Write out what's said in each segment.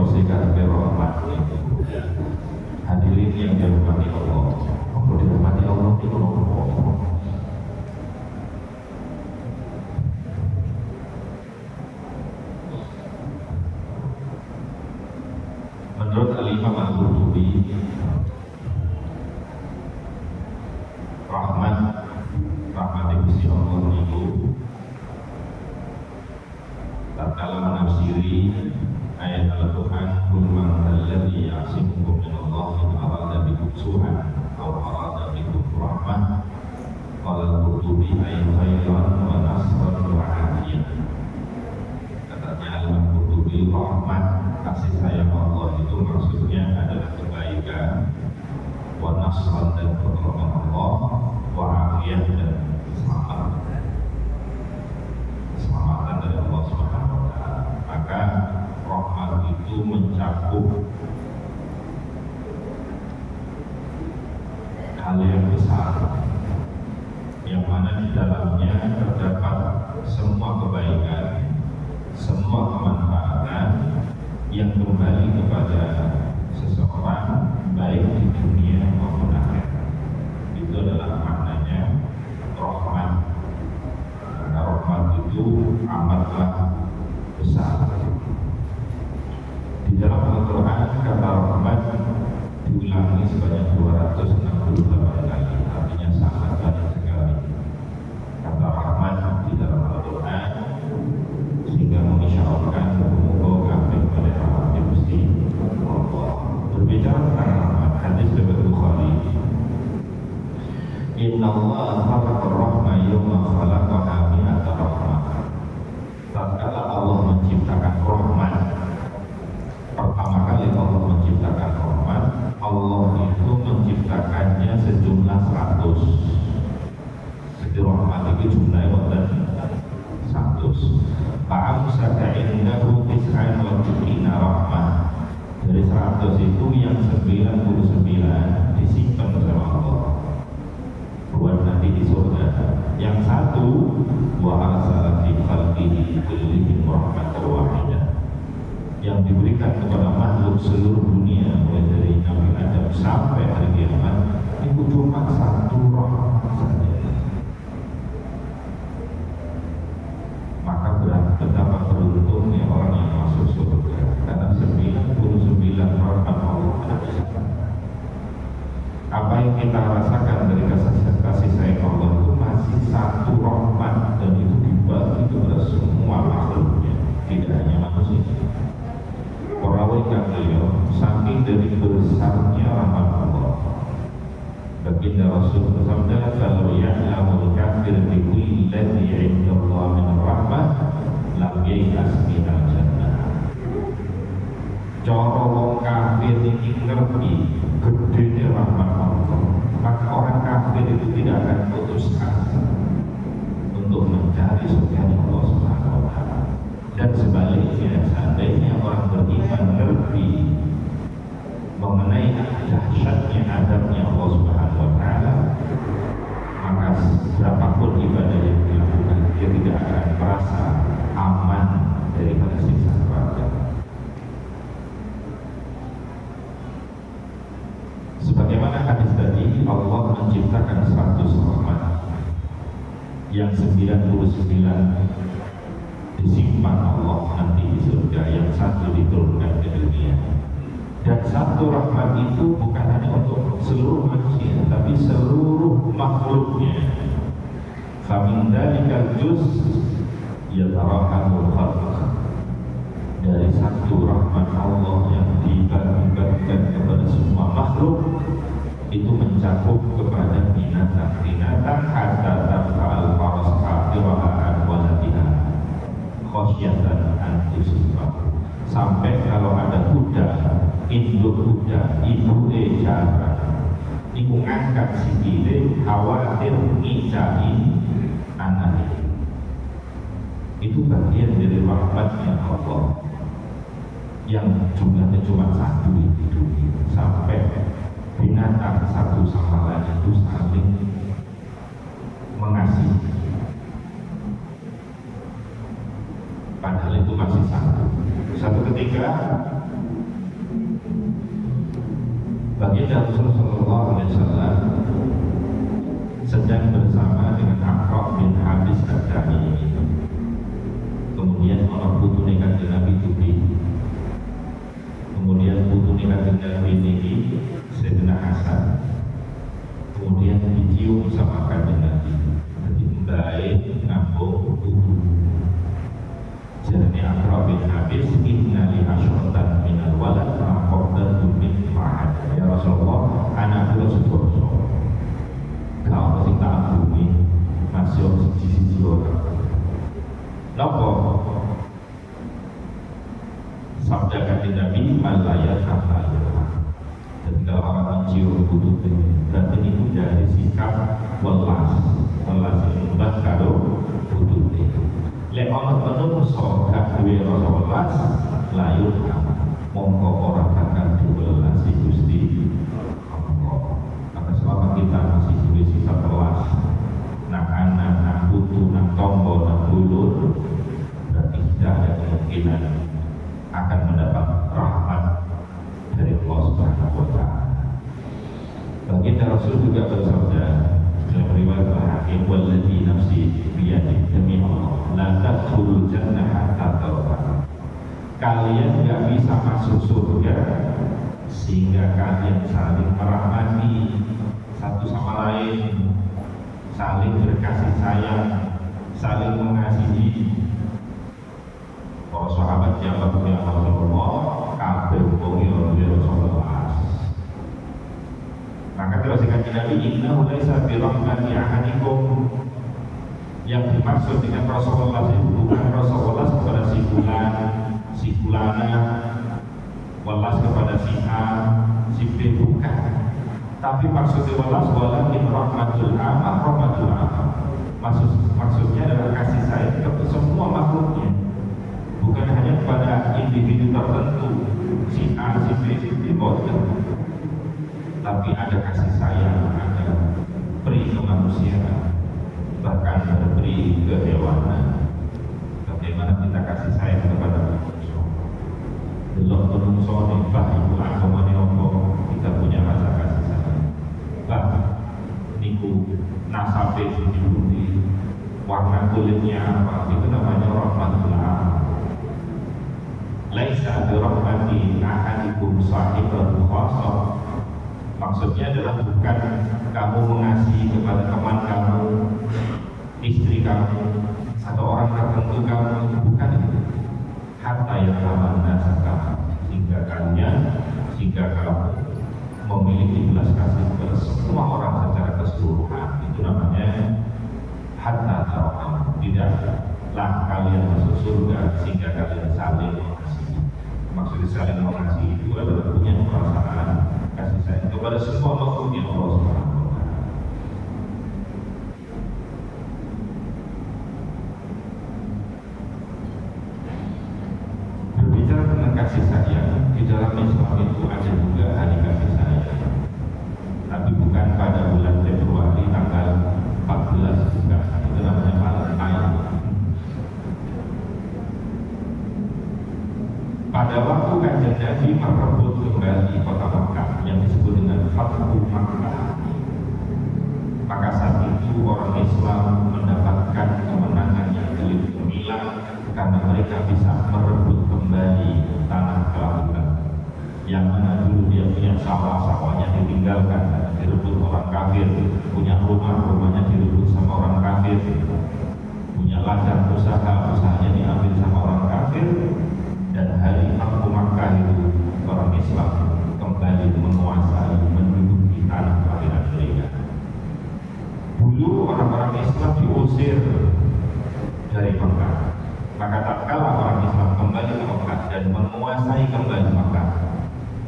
porsi kabeh rahmat niku. Hadirin yang dirahmati Allah. Apa dirahmati Allah itu nopo? Menurut Al-Imam Al-Qurtubi, rahmat Gusti Allah niku tatkala menafsiri ayat Al-Quran, "Qul man alladzi ya'simukum minallahi in arada bikum su'an aw arada bikum rahmah." Qala Al-Qurtubi ay khairan wa nasran wa afiyah. Katanya Al-Qurtubi, rahmat kasih sayang Allah itu maksudnya adalah kebaikan, wa nasran dan pertolongan Allah, wa afiyah dan keselamatan dari Allah Subhanahu wa taala. Maka rahmat itu mencakup hal yang besar, yang mana di dalamnya terdapat semua kebaikan, semua kemanfaatan yang kembali kepada seseorang baik di dunia maupun akhirat. Itu adalah maknanya rahmat. Karena rahmat itu amatlah besar. Di dalam Al-Quran kata rahmat diulangi sebanyak 268 kali, artinya sangat banyak sekali kata rahmat di dalam Al-Quran, sehingga mengisyaratkan semoga kami kepada rahmat Gusti Allah. Berbicara tentang rahmat, hadis riwayat Bukhari, "Inna Allah khalaqa rahmah yawma khalaqaha mi'ata rahmah." Tatkala Allah menciptakan rahmat, pertama kali Allah menciptakan rahmat, Allah itu menciptakannya sejumlah 100. Jadi rahmat itu jumlahnya wonten 100. Fa'amsaka indahu tis'an wa tis'ina rahmah. Dari 100 itu yang 99 disimpan bersama Allah buat nanti di surga. Yang satu, wa arsala fi khalqihi kullihim rahmatan wahidah, yang diberikan kepada makhluk seluruh dunia mulai dari Nabi Adam sampai hari kiamat, itu cuma satu rahmat saja. Maka betapa beruntungnya orang yang masuk surga, karena 99 rahmat Allah ada di sana. Apa yang kita rasakan dari kasih sayang Allah itu masih satu rahmat, dan itu dibagi kepada semua makhluknya, tidak hanya manusia. Perawikan beliau saking dari besarnya rahmat Allah, baginda Rasul bersabda, "Kalau ya'lamul kafir bi kulli ladzi 'inda Allah min rahmah lam ya'as minal jannah." Cara wong kafir iki ngerti gedene rahmat Allah, maka orang kafir itu tidak akan putus asa untuk mencari surga Allah Subhanahu wa taala. Dan sebaliknya, seandainya orang beriman ngerti mengenai dahsyatnya adabnya Allah Subhanahu wa taala, maka berapapun ibadah yang dilakukan, dia tidak akan merasa aman daripada siksa neraka. Sebagaimana hadis tadi, Allah menciptakan 100 rahmat, yang 99 disimpan Allah nanti di surga, yang satu diturunkan ke dunia. Dan satu rahmat itu bukan hanya untuk seluruh manusia, tapi seluruh makhluknya. Famin dalikal juz yatarahamul khalq. Dari satu rahmat Allah yang dibagikan kepada semua makhluk, itu mencakup kepada binatang-binatang, hatta tafa'al faras hafirahan waladiha khosyatan antusibah. Sampai kalau ada kuda, induk kuda, ibu jarak, ibu ngangkat sikile, khawatir ngicai anak. Itu bagian dari rahmatnya Allah yang jumlahnya cuma satu di dunia. Sampai binatang satu sama lain itu saling mengasihi, padahal itu masih satu. Satu ketika Baginda Rasulullah Shallallahu Alaihi Wasallam sedang bersama dengan Aqra bin Habis Ad-Dani. Kemudian orang putu Kanjeng Nabi Tubi. Kemudian putu Kanjeng Nabi ini Sayyidina Hasan. Kemudian dicium sama Kanjeng Nabi. Jadi baik ngambung putu. Jadi Aqra bin Habis inna li asyratan minal walad ma'qadatu min ma'ad. Ya Rasulullah, anak kula sedasa. Kalau sing tak bumi masih siji-siji orang. Napa? Sabda Kanjeng Nabi malayat kafayah. Jadi kalau orang mencium bulu berarti itu dari sikap welas yang mbah karo bulu. Lek ana menungso gak duwe rasa welas, layut mongko ora akan diwelas Gusti Allah. Maka selama kita masih duwe sifat welas, nak anak, nak putu, nak tombo, nak bulur, berarti tidak ada kemungkinan akan mendapat rahmat dari Allah Subhanahu wa Ta'ala. Baginda Rasul juga bersabda dalam riwayat Al-Hakim, "Walladzi nafsi biyadihi demi Allah, la tadkhulul jannah hatta tarhamu." Kalian tidak bisa masuk surga sehingga kalian saling merahmati satu sama lain, saling berkasih sayang, saling mengasihi. Para sahabat jawab, ya Rasulullah, kabeh wong ya Rasulullah. Maka terus Kanjeng Nabi, innahu laisa bi rahmati ahadikum. Yang dimaksud dengan Rasulullah itu bukan Rasulullah kepada si fulan, si fulana, welas kepada si A, si B, bukan. Tapi maksudnya welas walakin rahmatul amah, rahmatul amah. Maksudnya adalah kasih sayang kepada semua makhluknya, bukan hanya kepada individu tertentu, si A, si B, si D, tapi ada kasih sayang, ada peri kemanusiaan, bahkan peri kehewanan. Bagaimana kita kasih sayang kepada manusia? Belum menungso nih, bah ibu agama nih kita punya rasa kasih sayang. Bah niku nasabe di warna kulitnya apa, itu namanya rahmatullah. Laisa bi rahmati ahadikum sahibul khasah. Maksudnya adalah bukan kamu mengasihi kepada teman kamu, istri kamu, atau orang tertentu kamu, bukan itu. Hatta yang aman nasakah, sehingga kamu memiliki belas kasih kepada semua orang secara keseluruhan. Itu namanya hatta tarham. Tidaklah kalian masuk surga sehingga kalian saling mengasihi. Maksudnya saling mengasihi itu adalah punya perasaan kasih sayang kepada semua makhluk yang Allah Subhanahu wa Ta'ala. Berbicara tentang kasih sayang, di dalam Islam itu ada juga hari kasih sayang, tapi bukan pada bulan Februari tanggal 14, bukan. Itu namanya Valentine. Pada waktu Kanjeng Nabi merebut kembali kota Makkah yang disebut dengan Fathu Makkah, maka saat itu orang Islam mendapatkan kemenangan yang begitu gemilang karena mereka bisa merebut kembali tanah kelahiran yang mana dulu dia punya sawah-sawahnya ditinggalkan, direbut orang kafir, punya rumahnya direbut sama orang kafir, punya ladang usahanya diambil sama orang kafir. Dan hari Fathu Makkah itu orang Islam kembali menguasai, menduduki tanah kelahiran mereka. Dulu orang-orang Islam diusir dari Makkah, maka tatkala orang Islam kembali ke Makkah dan menguasai kembali Makkah,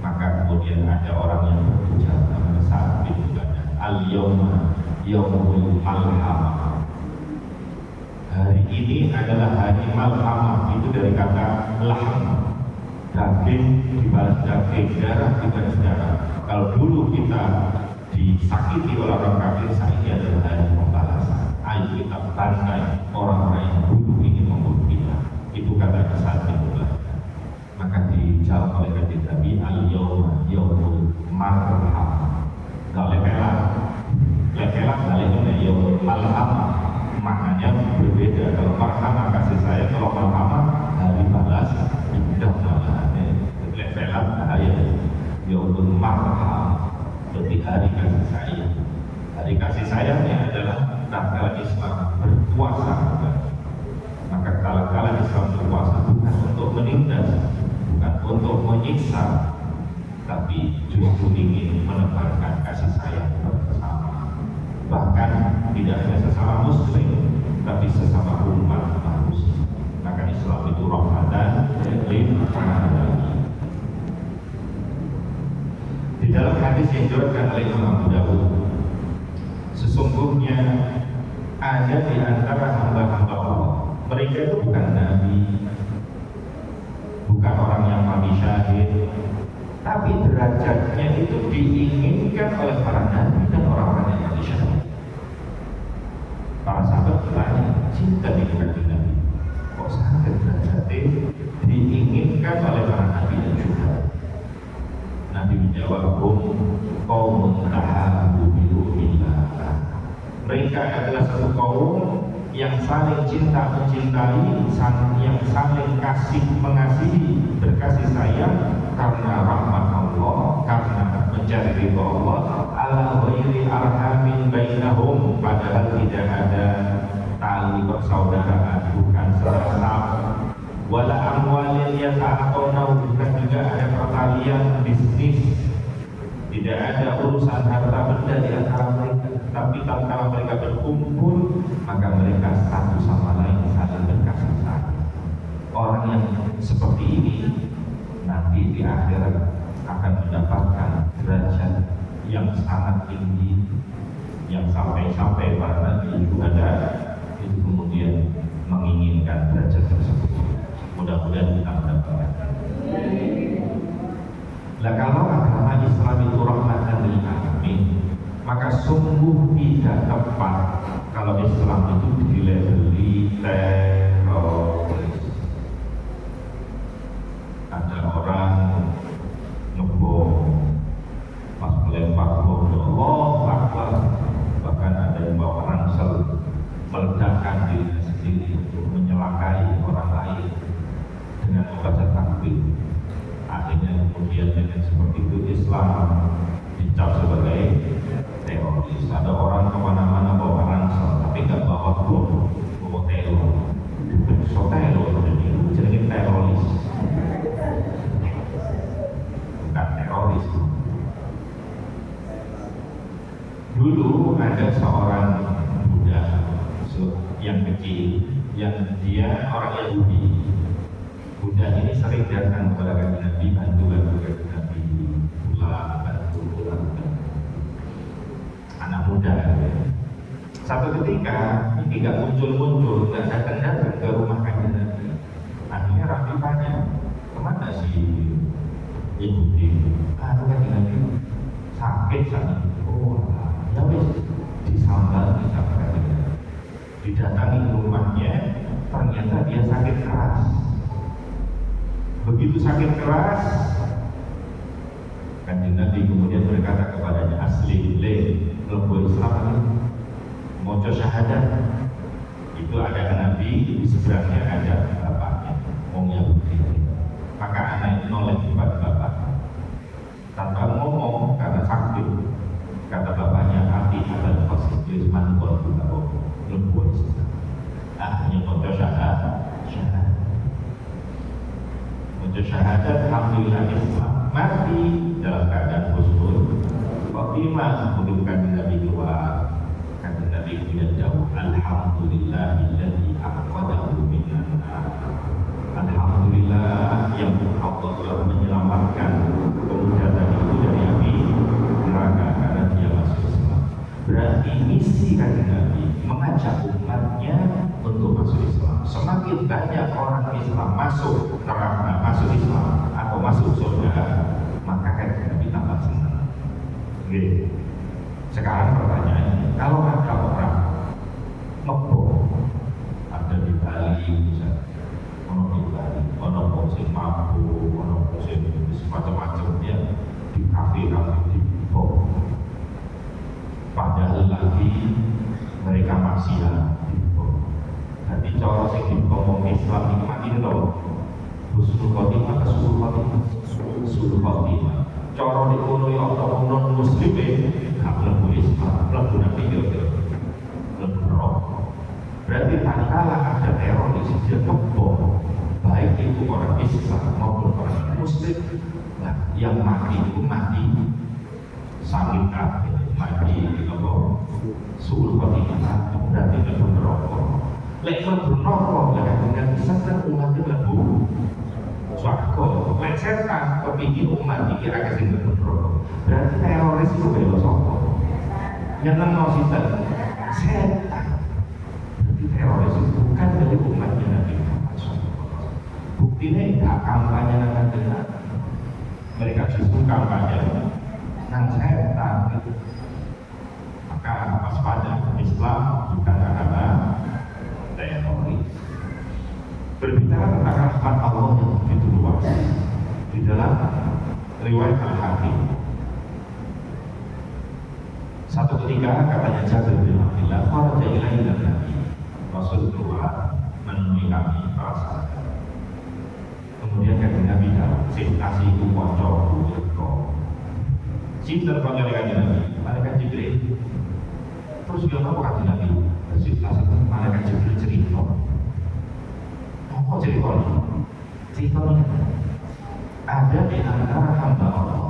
maka kemudian ada orang yang berbicara pada saat itu, al-yawma yawmul malhamah. Hari ini adalah hari malhamah, itu dari kata lahm, daging dibalas daging, darah dibalas darah. Kalau dulu kita disakiti oleh orang kafir, saat ini adalah hari pembalasan. Ayo kita bantai orang-orang yang dulu ingin membunuh kita. Itu kata saat itu. Maka dijawab oleh Kanjeng Nabi, al-yawma yawmul marham. Gak lepelan, lepelan kali ini yo malham maknanya berbeda. Kalau marham kasih sayang, kalau malham hari balas indah malah. Lepelan bahaya. Yo marham lebih hari kasih sayang. Hari kasih sayangnya adalah tatkala Islam berpuasa. Maka kala-kala Islam berpuasa bukan untuk menindas, bukan untuk menyiksa, tapi justru ingin menebarkan kasih sayang bersama. Bahkan tidak hanya sesama muslim, tapi sesama umat manusia. Maka Islam itu rahmatan lil alamin. Di dalam hadis yang diriwayatkan oleh Imam Abu Dawud, sesungguhnya ada di antara hamba-hamba Allah, mereka itu bukan nabi, bukan orang yang mati syahid, tapi derajatnya itu diinginkan oleh para nabi dan orang-orang yang mati syahid. Para sahabat bertanya, cinta dengan nabi kok sampai derajatnya diinginkan oleh para nabi dan juga Nabi menjawab, qaumun tahabbu billah. Mereka adalah satu kaum yang saling cinta mencintai, yang saling kasih mengasihi, berkasih sayang karena rahmat Allah, karena mencari ridha Allah, ala ghairi arhamin bainahum, padahal tidak ada tali persaudaraan, bukan serasap, wala amwalin yata'atawna, bukan juga ada pertalian bisnis, tidak ada urusan harta benda di antara mereka, tapi tatkala mereka berkumpul maka mereka satu sama lain saling berkasih sayang. Orang yang seperti ini nanti di akhirat akan mendapatkan derajat yang sangat tinggi, yang sampai-sampai para nabi juga itu kemudian menginginkan derajat tersebut. Mudah-mudahan kita mendapatkan. Nah, kalau agama Islam itu rahmatan lil alamin, maka sungguh tidak tepat kalau Islam itu dilabeli teroris. Ada orang ngebom, pas melempar bom, Allah Akbar, bahkan ada yang bawa ransel meledakkan dirinya sendiri untuk menyelakai orang lain dengan membaca takbir. Akhirnya kemudian dengan seperti itu Islam dicap sebagai teroris. Ada orang kemana-mana bawa ransel tapi nggak bawa bom, bawa teror. So teror jadi teroris, bukan teroris. Dulu ada seorang budak yang kecil, yang dia orang Yahudi. Budak ini sering datang kepada kanjeng Nabi, bantu kanjeng Nabi, bantu anak muda. Satu ketika ini nggak muncul, nggak datang ke rumah kanjeng Nabi. Akhirnya Rabi tanya, kemana si Yahudi? Kanjeng Nabi sakit sana. Oh, ya wis disambal kanjeng Nabi. Didatangi ke rumahnya, ternyata dia sakit keras. Begitu sakit keras, kanjeng Nabi kemudian berkata kepadanya, asli lebu Islam, moco syahadat. Itu ada Nabi, di seberangnya ada bapaknya, orang Yahudi. Maka anak itu noleh kepada bapak tanpa ngomong karena sakit. Kata bapaknya, hati akan positif manpun lebu Islam. Akhirnya moco syahadat. Syahadat, alhamdulillah Islam, mati dalam keadaan husnul khotimah. Kemudian Nabi keluar, kata Nabi kemudian jauh, alhamdulillahilladzi anqadhahu minan nar. Alhamdulillah yang Allah telah menyelamatkan pemuda tadi itu dari api neraka karena dia masuk Islam. Berarti misi kanjeng Nabi mengajak umatnya untuk masuk Islam. Semakin banyak orang Islam masuk neraka, masuk Islam atau masuk surga, maka kanjeng Nabi tambah senang. Oke. Sekarang pertanyaannya, kalau ada orang ngebom, ada di Bali misalnya, ono di Bali, ono musim mabuk, ono musim macam-macam, ya di kafe-kafe di pub, padahal lagi mereka maksiat di pub. Jadi cara sing ngomong Islam nikmat ini loh, husnul khotimah ke suul khotimah, suul khotimah. Cara dikono ya Allah non muslim gak mlebu Islam, mlebu nanti kira-kira mlebu neraka. Berarti tatkala ada teroris dia ngebom, baik itu orang Islam maupun orang Muslim, nah, yang mati itu mati sakit hati, mati apa suul khotimah, berarti mlebu neraka. Lek mlebu neraka lek dengan setan umat mlebu swarga. Lek setan kepingin umat iki akeh sing mlebu neraka. Berarti teroris itu bela sapa? Nyenengno sinten? Setan. Berarti teroris itu bukan dari umatnya Nabi Muhammad SAW. Buktinya tidak kampanye nanti, mereka justru kampanye nang setan. Maka waspada, Islam bukan agama teroris. Berbicara tentang rahmat Allah yang begitu luas, di dalam riwayat Al-Hakim, satu ketika katanya Jabir bin Abdullah, kharaja ilaina Nabi, Rasulullah menemui kami para sahabat. Kemudian kata Nabi dalam kasih itu kocok buko. Cinta panggil Nabi, malaikat Jibril. Terus dia apa kata Nabi? Kasih malaikat Jibril cerita. Apa cerita ini? Cerita ini ada di antara hamba Allah.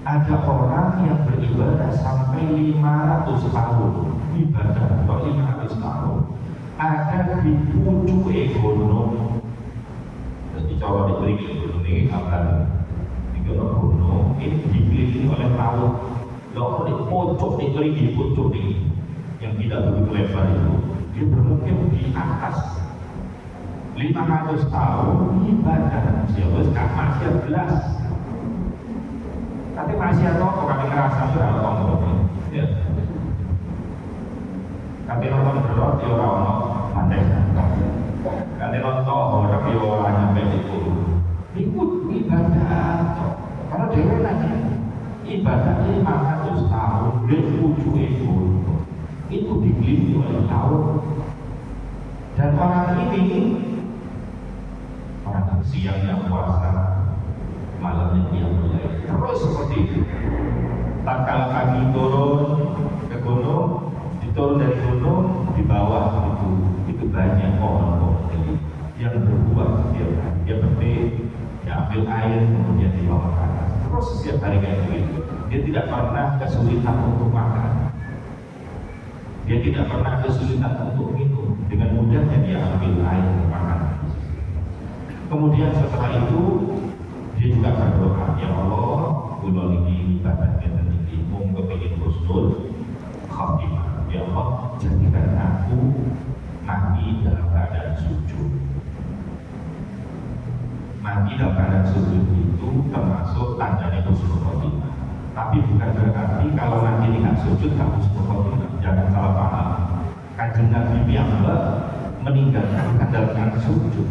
Ada orang yang beribadah sampai 500 tahun, ibadah atau 500 tahun. Ada di pucuk gunung. Jadi cara diberi gunung ini akan di gunung ini dikelilingi oleh laut. Lalu di pucuk dikelilingi pucuk ini yang tidak begitu lebar itu, dia bermukim di atas 500 tahun ibadah. Siapa sekarang masih belas. Tapi masih ada orang ngerasa sudah nonton, ya. Tapi nonton berot di orang mandek. Nanti nonton orang di orang nyampe itu. Ikut ibadah, karena dia lagi ibadah 500 tahun bertujuh itu dikelilingi oleh laut. Dan orang ini orang siangnya puasa, malamnya dia mulai terus seperti itu. Tak kalah pagi turun ke gunung, diturun dari gunung, di bawah itu banyak pohon-pohon yang berbuah setiap hari. Dia petik, dia ambil air, kemudian dibawa ke atas. Terus setiap hari kayak begitu. Dia tidak pernah kesulitan untuk makan. Dia tidak pernah kesulitan untuk minum. Dengan mudahnya dia ambil air makan. Kemudian setelah itu dia juga berdoa, ya Allah, kula niki ibadah ngeten iki mung kepengin husnul khotimah. Ya Allah, jadikan aku mati dalam keadaan sujud. Mati dalam keadaan sujud itu termasuk tandanya husnul khotimah. Tapi bukan berarti kalau mati tidak sujud tak husnul khotimah. Jangan salah paham. Kanjeng Nabi piyambak meninggalkan dalam keadaan sujud.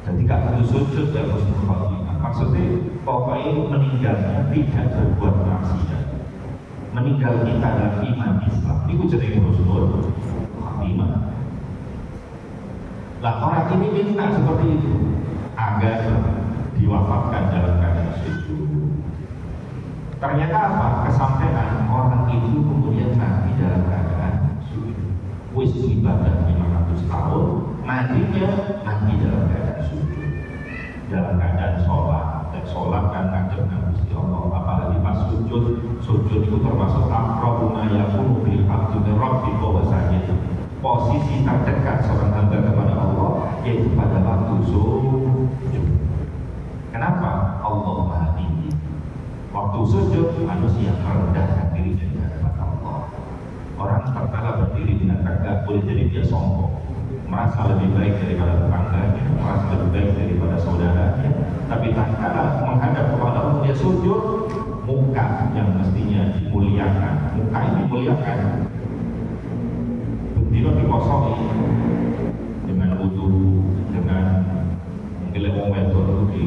Jadi gak perlu sujud dan husnul khotimah. Maksudnya pokoknya meninggalnya tidak berbuat maksiat. Meninggal kita dalam iman Islam. Itu jadi husnul khotimah. Lah orang ini minta seperti itu agar diwafatkan dalam keadaan sujud. Ternyata apa? Kesampaian orang itu kemudian mati dalam keadaan sujud. Wis ibadah 500 tahun, matinya mati dalam keadaan sujud, dalam keadaan sholat. Dan sholat kan ngajak Gusti Allah, apalagi pas sujud. Sujud itu termasuk aqrabuna yakunu bil abdi min rabbi wa sajid. Posisi terdekat seorang hamba kepada Allah yaitu pada waktu sujud. Kenapa? Allah Maha Tinggi. Waktu sujud manusia merendahkan diri di hadapan Allah. Orang terkala berdiri dengan tegak boleh jadi dia sombong, merasa lebih baik daripada tetangganya, merasa lebih baik daripada saudaranya. Tapi tatkala menghadap kepada Allah dia sujud, muka yang mestinya dimuliakan, muka ini dimuliakan. Bendino dikosongi dengan wudu, dengan ngelem wedok di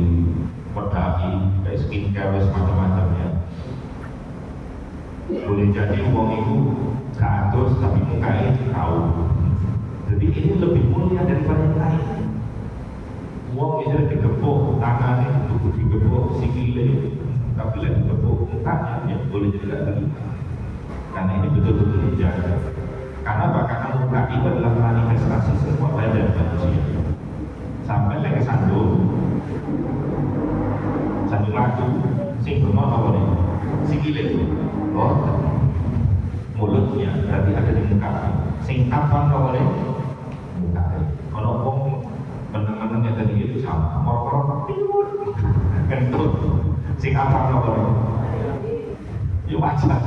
boleh jadi uang itu gatus tapi mukanya tahu. Jadi ini lebih mulia daripada yang lain. Uang misalnya digepuk tangannya, untuk digepuk sikilnya, tapi lagi digepuk mukanya, ya boleh juga terima. Karena ini betul-betul dijaga. Karena karena muka itu adalah manifestasi semua badan manusia. Sampai lagi sandung maju, sing bengok apa nih? Sikile, oh, mulutnya berarti ada di muka. Sing tampang apa nih? Muka. Kalau ngomong meneng-menengnya tadi itu sama, orang-orang kentut. Sing tampang apa nih? Ya wajah.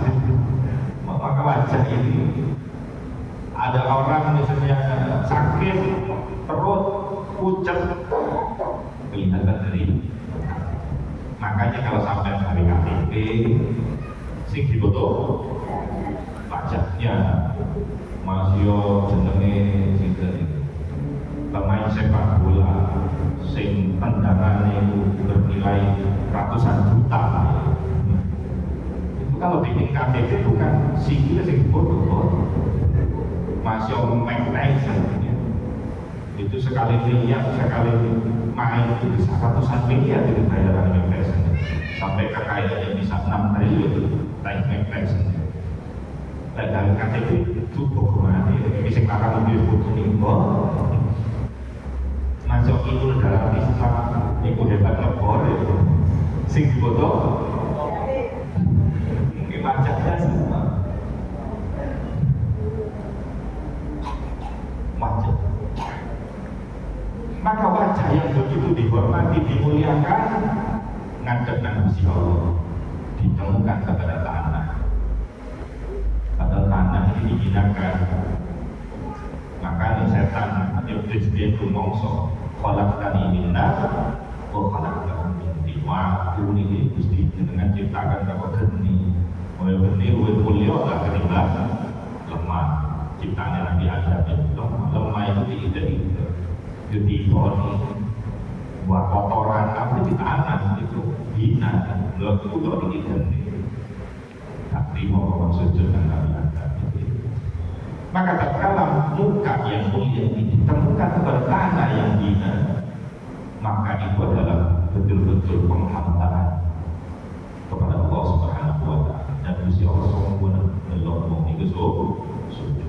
Maka wajah ini ada orang misalnya sakit perut pucat kelihatan dari. Makanya kalau sampai hari KTP sing difoto wajahnya Mas Yo jenenge sinten pemain sepak bola sing tendangannya bernilai ratusan juta. Itu kalau bikin KTP itu kan sikilnya sing difoto Mas Yo Tyson itu sekali lihat, sekali main itu bisa ratusan miliar itu bayaran Mike Tyson. Sampai kekayaannya bisa 6 triliun Mike Tyson. Dan KTP itu bagaimana bisa makan mobil foto ini masuk itu dalam Islam itu hebat ngebor itu sing difoto mungkin wajahnya semua wajah. Maka wajah yang begitu dihormati, dimuliakan, ngadep nang Gusti Allah, ditemukan kepada tanah. Pada tanah ini dihinakan. Maka setan iblis dia bermongso, khalaqtani min nar wa khalaqtahu min tin. Waktu ini Gusti dengan ciptakan apa geni, oleh geni luwih mulia lah ketimbang lemah. Ciptaan Nabi Adam itu lemah itu tidak jadi boni buat kotoran apa di tanah itu hina belum itu kalau diganti tapi mau sujud dan maka tatkala muka yang mulia ini ditemukan kepada tanah yang hina maka itu adalah betul-betul penghambaan kepada Allah Subhanahu wa Ta'ala. Dan Gusti Allah sungguh menolong itu sujud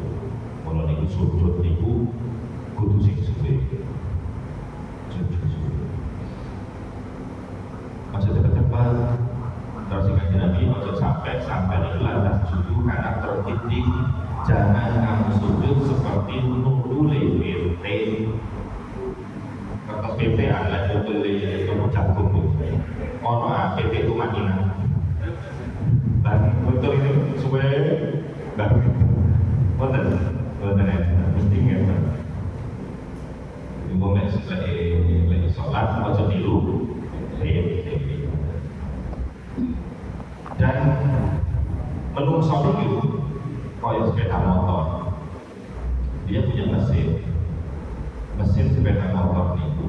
kalau itu sujud itu kudu sing suwe masih cepat-cepat terus ingat Nabi masuk sampai di lantas sujud karena tertitik. Jangan kamu sujud seperti nudule PT kertas PP adalah nudule itu jagung ono PP itu makina dan betul itu suwe dan betul mesti nggak ibu lagi sholat baca tilu dan menungso itu kaya sepeda motor dia punya mesin sepeda motor itu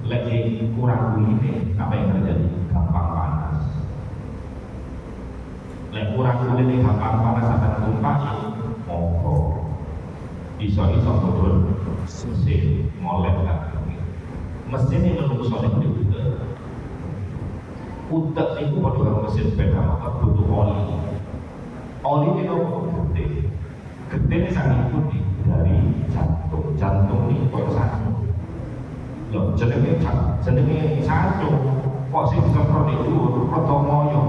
lagi kurang bunyi apa yang terjadi gampang panas lagi kurang bunyi gampang panas akan tumpah mogok iso-iso turun mesin molek lah mesin yang menungso itu utek itu pada mesin sepeda motor butuh oli itu gede ini sangat putih dari jantung ini kok satu loh jenenge jantung kok sih disemprot itu roto moyo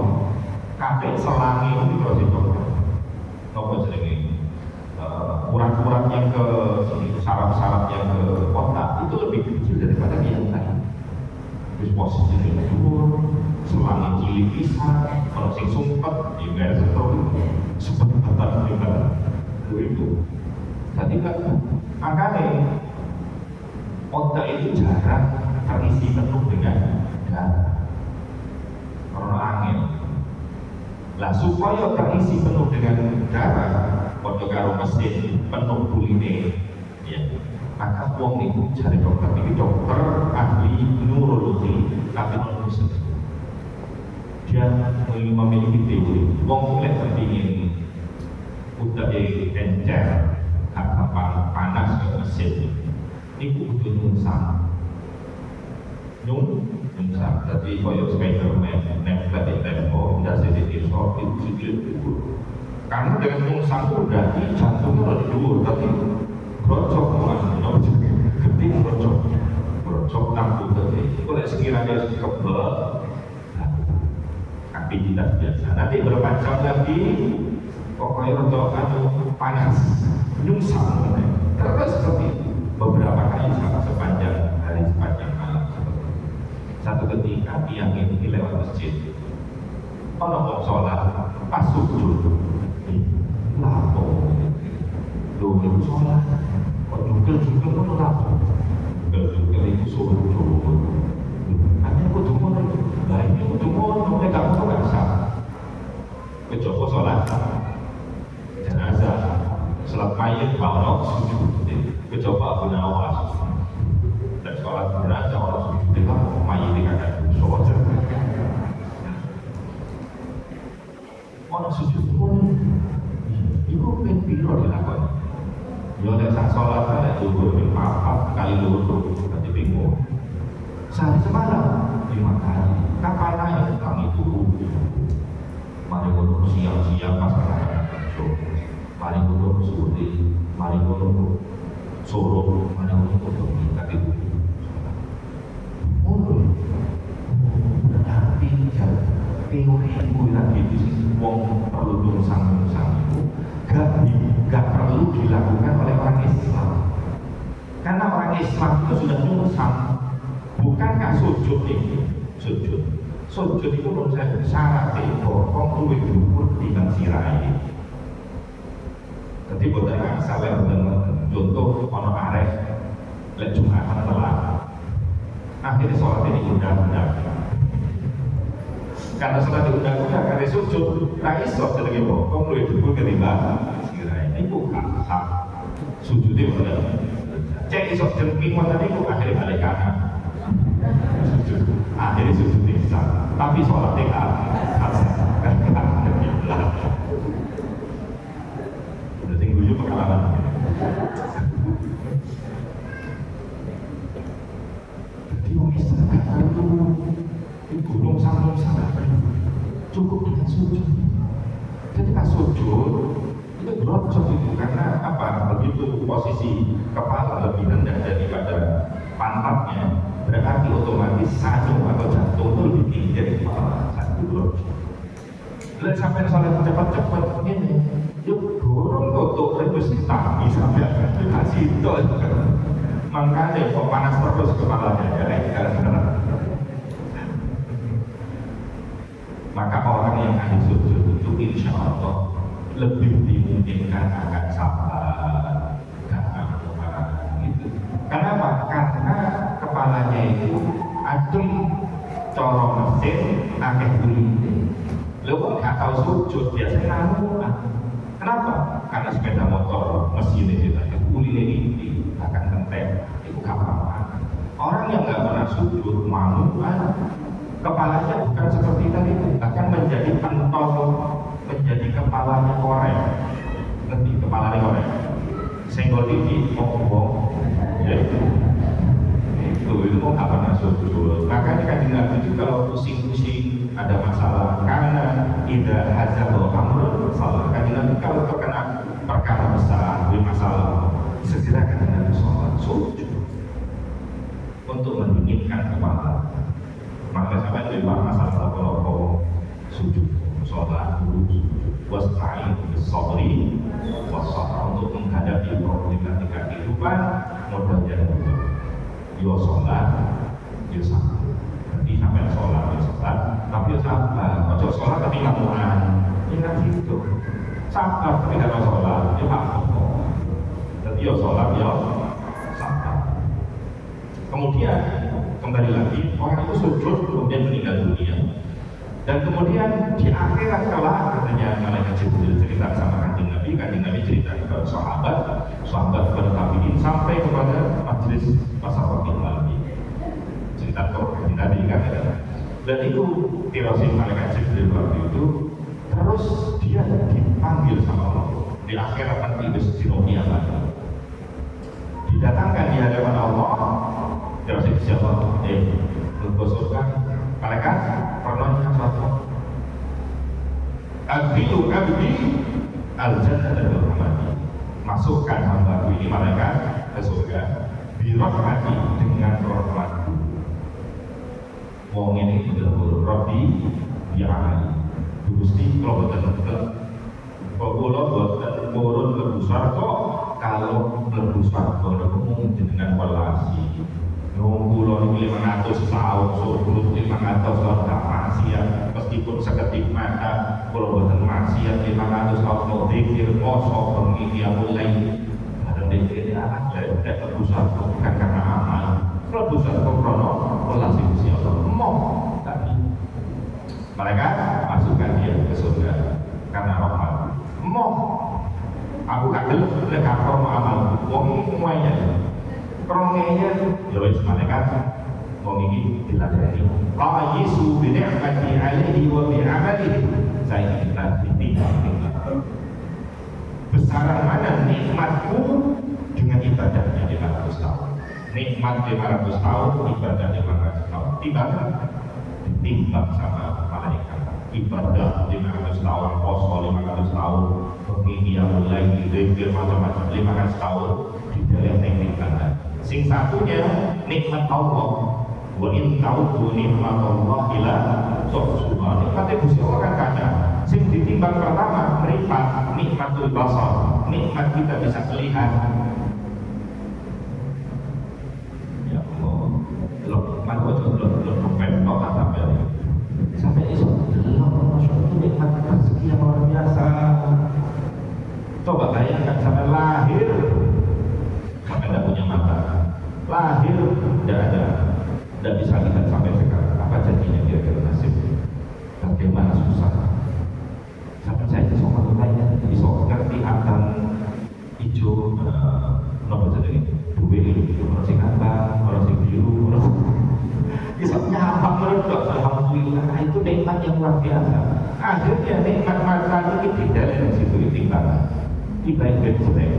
kabeh selangi itu terus itu apa jenenge urat-urat yang ke saraf-saraf yang ke otak itu lebih kecil daripada yang lain terus posisi itu selangi cilik pisang kalau sing sumpet juga seperti batas juga itu jadi makanya otak itu jarang terisi penuh dengan darah karena angin lah supaya terisi penuh dengan darah pada karo mesin penuh buline ya maka uang itu cari dokter ini dokter ahli neurologi tapi non dia memiliki teori uang mulai seperti ini udah encer apa panas ke mesin ini butuh nyungsang jadi koyo Spiderman nempel di tembok udah sedikit itu sedikit karena dengan nyungsang berarti jantungnya udah dulu tapi brocok malah gede brocok takut tadi kalau sekiranya kebel aktivitas biasa nanti berapa jam lagi pokoknya untuk panas nyungsang terus seperti beberapa kali sepanjang hari sepanjang malam satu ketika tiang ini lewat masjid kalau mau sholat pas sujud lapo lu sholat kok juga itu lapo juga itu sujud hanya aku tunggu lah ini aku tunggu mereka mau nggak sah kecoba sholat jenazah sholat mayat mau sujud kecoba aku nawas dan sholat jenazah orang sujud itu mayat dikatakan sholat orang sujud pun itu kan biro dilakukan ya ada saat sholat ada dulu apa kali dulu nanti bingung sehari semalam 5 kali kapan naik kami itu mari untuk siang-siang pas mari untuk sore mari untuk soro mari untuk tadi tapi teori itu lagi di wong perlu nyungsang itu gak perlu dilakukan oleh orang Islam karena orang Islam itu sudah nyungsang bukankah sujud ini sujud itu menurut saya syarat bokong luwih dhuwur dibanding sirai jadi buat yang salah contoh ono arek lek Jumatan telat akhirnya sholat ini undang-undang karena sholat diundang-undang karena sujud tak iso jadi bokong luwih dhuwur ketimbang sirai ini bukan hak sujud itu benar cek iso jengking wonten niku akhirnya balik kanan akhirnya sujud ihsan tapi sholatnya kan udah tinggal pengalaman jadi orang Islam itu di gunung sama cukup dengan sujud ketika sujud itu brocok itu karena apa begitu posisi kepala lebih rendah daripada pantatnya berarti otomatis sanjung atau jantung itu lebih tinggi dari kepala satu brocok dan sampai sholat cepat-cepat ini yuk dorong tutup itu sitami sampai kasih itu makanya kok panas terus kepalanya ya maka orang yang ahli sujud itu insya Allah lebih dimungkinkan akan sabar gitu. Kenapa? Karena kepalanya itu adem corong mesin akeh kulite lu gak tahu sujud biasanya ngamuan kenapa? Karena sepeda motor mesinnya itu kulite ini akan kenteng itu kapan orang yang gak pernah sujud mamuan kepalanya bukan seperti tadi akan menjadi pentol menjadi kepalanya korek ngerti kepalanya korek senggol gigi ngomong ya itu kok gak pernah sujud makanya kan Nabi itu kalau pusing-pusing ada masalah karena tidak hazabul amrun salah kan Nabi kalau terkena perkara besar masalah segera kan Nabi sholat sujud untuk mendinginkan kepala maka sampai lebih masalah kalau sujud sholat dulu wasa'in bisabri wasa'in untuk menghadapi problematika kehidupan modalnya dua yo sholat yo sabar nanti sampai sholat yo sabar tapi yo sabar ojo sholat tapi ngamuan ingat itu sabar tapi kalau sholat yo apa jadi yo sholat yo sabar kemudian kembali lagi orang itu sujud kemudian meninggal dunia dan kemudian di akhirat kelak katanya malaikat Jibril cerita sama kanjeng Nabi cerita kepada sahabat kepada tabiin sampai kepada majelis masyarakat lagi cerita kanjeng Nabi kan dan itu tirosin malaikat Jibril waktu itu terus dia dipanggil sama Allah di akhirat nanti besok kiamat didatangkan di hadapan Allah. Terus siapa? Lebih surga malaikat pernahnya satu adhilu abdi al-jannah dan rahmati, masukkan hamba ini malaikat ke surga birahmati dengan rahmatku. Wong ini betul-betul Rabbi bi'amali Gusti kalau betul-betul kalau buatan turun ke busar kok kalau lebih suatu dengan walasi nunggu ini 500 tahun surut 500 tahun tak maksiat meskipun seketik mata kalau buatan maksiat 500 tahun mau dikir kosok pengini yang mulai ada dikir anak dari busar bukan karena amal kalau busar krono walasi siapa mau tapi mereka masukkan dia ke surga karena rahmat mau aku kadel lek kapro amal wong semuanya krongenya ya wis malaikat wong iki diladeni la yisu bi ni'mati alaihi wa bi amalihi saya ditinggal besaran mana nikmatku dengan ibadahnya 500 tahun nikmat 500 tahun ibadah 500 tahun ditimbang sama malaikat ibadah 500 tahun poso 500 tahun begini yang mulai dikir macam-macam 500 tahun di dalam nikmat sing satunya nikmat Allah wa in ta'udhu nikmat Allah ila subhanallah nikmatnya Gusti Allah kan kaca sing ditimbang pertama meripat nikmatul basar nikmat kita bisa melihat ya Allah loh mana sampai esok nikmat rezeki yang luar biasa. Coba bayangkan sampai lahir sampai tidak punya mata, lahir tidak bisa lihat sampai sekarang. Apa jadinya kira-kira nasib? Bagaimana susah? Sampai saya sama lainnya bisa ngerti akan hijau, nomor jadi duit, orang sing abang, orang sing biru, orang bisa nyapa meledok. Alhamdulillah itu nikmat yang luar biasa. Akhirnya nikmat mata ini tidak dari situ ditimbangan dibanding jelek.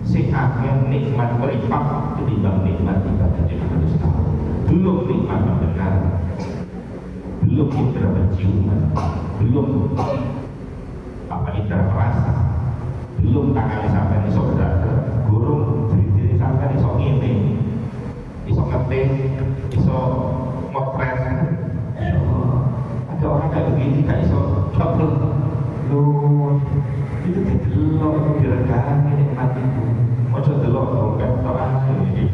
Si akhir nikmat meripat ketimbang nikmat ibadah 500 tahun. Belum nikmat mendengar, belum indera penciuman, belum apa indera perasa, belum tangan sampai iso gerak, gurung diri sampai iso ngene, iso ngetik, iso ngepres. Ada orang kayak begini gak iso coba lu itu delok diregani nikmat itu ojo delok dompet toran ini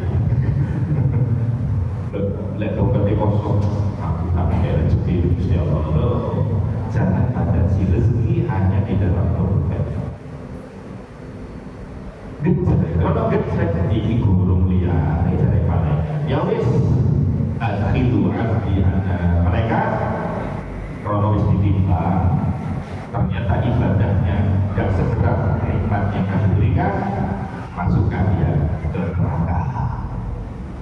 lek dompet kosong aku tak ada rezeki Gusti Allah. Jangan batasi rezeki hanya di dalam dompet. Kalau gecek di gurung liar dari mana ya wis adhilu abdi ana mereka kronologis ditimbang ternyata ibadahnya gak segera nikmat yang kami berikan masukkan dia ke neraka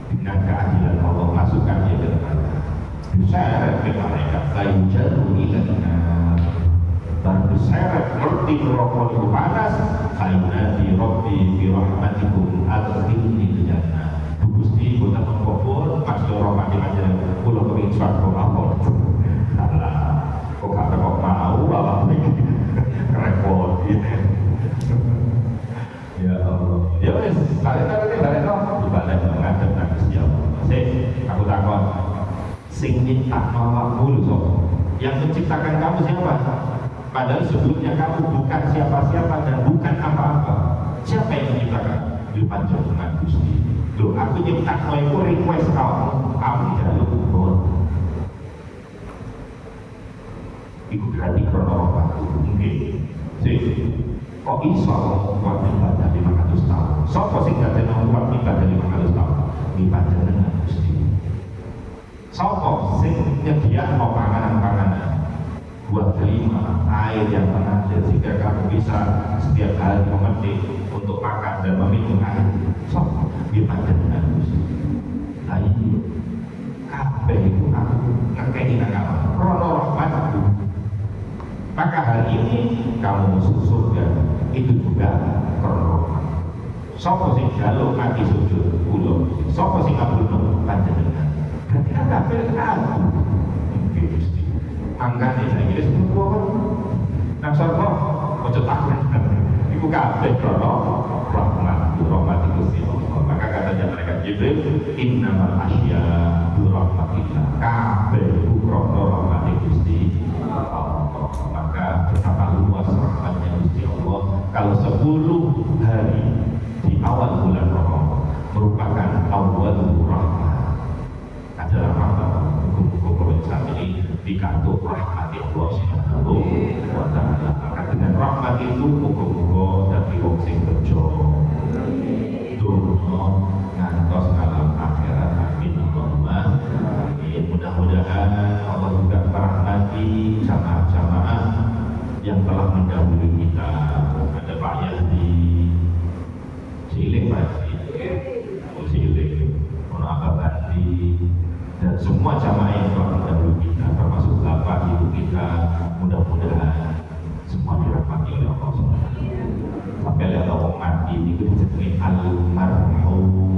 dengan keadilan Allah masukkan dia ke neraka diseret ke mereka lain jatuh ilana dan diseret ngerti rokok itu panas kaina di roti birahmatikum adkhilni jannah Gusti kita mengkubur maksud rahmati aja pulau kering suatu Allah kok gak kok mau apa repot ya Allah ya wis balik ibadah menghadap nang Gusti Allah aku takon sing nyiptakno awakmu lho sapa yang menciptakan kamu siapa padahal sebelumnya kamu bukan siapa-siapa dan bukan apa-apa siapa yang menciptakan di panjenengan Gusti lho aku nyiptakno iku request kamu jaluk pun iku berarti krono waktu mungkin sih kok iso kuat ibadah 500 tahun sapa sing dadekno kuat ibadah 500 tahun di panjenengan Gusti sapa sing nyediakno panganan-panganan buat kelima air yang mengalir sehingga kamu bisa setiap hari memetik untuk makan dan meminum air sapa di panjenengan Gusti nah ini kabeh itu aku ngekei nang awak krono rahmatku maka hari ini kamu masuk surga itu juga karena sapa sing jaluk kaki sujud kula, sapa sing ngabulno panjenengan. Berarti kan kabeh aku. Nggih Gusti. Mangkane saiki wis kuwi nang sarwa aja takut. Iku kabeh krana rahmat Gusti Allah. Maka katanya mereka Jibril, innamal asya bi rahmatillah. Kabeh krana rahmat Gusti Allah. Maka betapa luas rahmatnya Gusti Allah kalau 10 hari di awal bulan Ramadan merupakan awal rahmat, adalah rahmat. Hukum-hukum saat ini dikandung rahmat Allah Subhanahu wa Ta'ala. Maka dengan rahmat itu hukum-hukum dan wong sing bejo dunia ngantos alam akhirat. Amin Allahumma amin. Mudah-mudahan Allah juga merahmati jamaah-jamaah yang telah mendahului kita. Ada Pak Yazdi Cilik, Pak Cilik, Abah Bandi, dan semua jamaah yang telah mendahului kita, termasuk bapak ibu kita. Mudah-mudahan semua dirahmati oleh Allah SWT. Sampai lihat orang mati itu disebut almarhum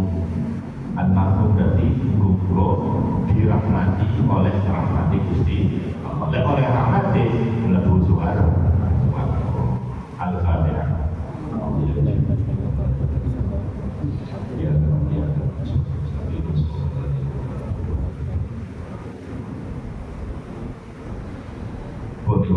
dari guru dirahmati oleh rahmati Gusti Allah. Oleh rahmati melebu suara Al-Fatihah. Buat